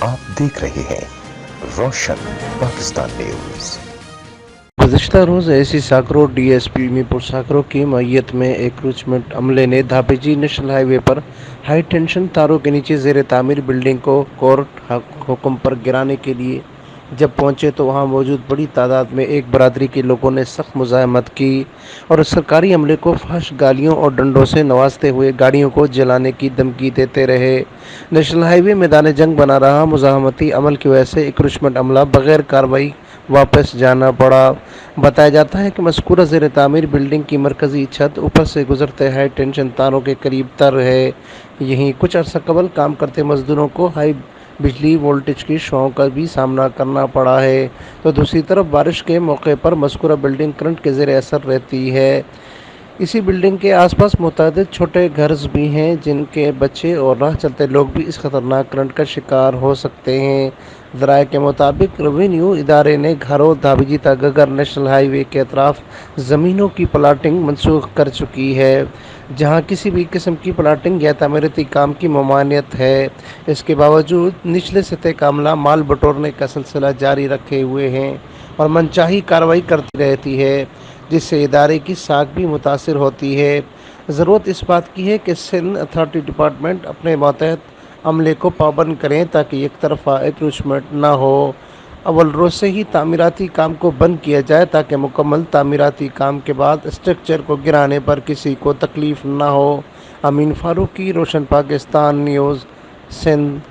आप देख रहे हैं रोशन पाकिस्तान न्यूज। गुज़िश्ता रोज़ ऐसी साकरो डीएसपी मीरपुर साकरो की मय्यत में एक रिक्रूटमेंट अमले ने धापेजी नेशनल हाईवे पर हाई टेंशन तारों के नीचे ज़ेर तामीर बिल्डिंग को कोर्ट हुक्म पर गिराने के लिए जब पहुंचे तो वहां मौजूद बड़ी तादाद में एक बरादरी के लोगों ने सख्त मुज़ाहमत की और सरकारी अमले को फाश गालियों और डंडों से नवाजते हुए गाड़ियों को जलाने की धमकी देते रहे। नेशनल हाईवे मैदान जंग बना रहा। मुज़ाहमती अमल की वजह से एक रिक्रूटमेंट अमला बगैर कार्रवाई वापस जाना पड़ा। बताया जाता है कि मज़कूरा ज़ेर तामीर बिल्डिंग की मरकज़ी छत ऊपर से गुजरते हाई टेंशन तारों के करीब तर है। यहीं कुछ अर्सा कबल काम करते मजदूरों को हाई बिजली वोल्टेज की शॉक का भी सामना करना पड़ा है, तो दूसरी तरफ बारिश के मौके पर मज़कूरा बिल्डिंग करंट के ज़ेर असर रहती है। इसी बिल्डिंग के आसपास मुतअद्दिद छोटे घर भी हैं जिनके बच्चे और राह चलते लोग भी इस खतरनाक करंट का शिकार हो सकते हैं। ज़राए के मुताबिक रेवेन्यू इदारे ने घरों धापेजी गगर नेशनल हाईवे के अतराफ ज़मीनों की प्लाटिंग मनसूख कर चुकी है, जहां किसी भी किस्म की प्लाटिंग या तामीराती काम की ममानियत है। इसके बावजूद निचले सतह का अमला माल बटोरने का सिलसिला जारी रखे हुए हैं और मनचाही कार्रवाई करती रहती है, जिससे इदारे की साख भी मुतासिर होती है। ज़रूरत इस बात की है कि सिंध अथॉरिटी डिपार्टमेंट अपने मातहत अमले को पाबंद करें ताकि एक तरफा इंक्रोचमेंट ना हो। अव्वल रोज़ से ही तामीराती काम को बंद किया जाए ताकि मुकम्मल तामीराती काम के बाद स्ट्रक्चर को गिराने पर किसी को तकलीफ़ ना हो। अमीन फ़ारूकी, रोशन पाकिस्तान न्यूज़, सिंध।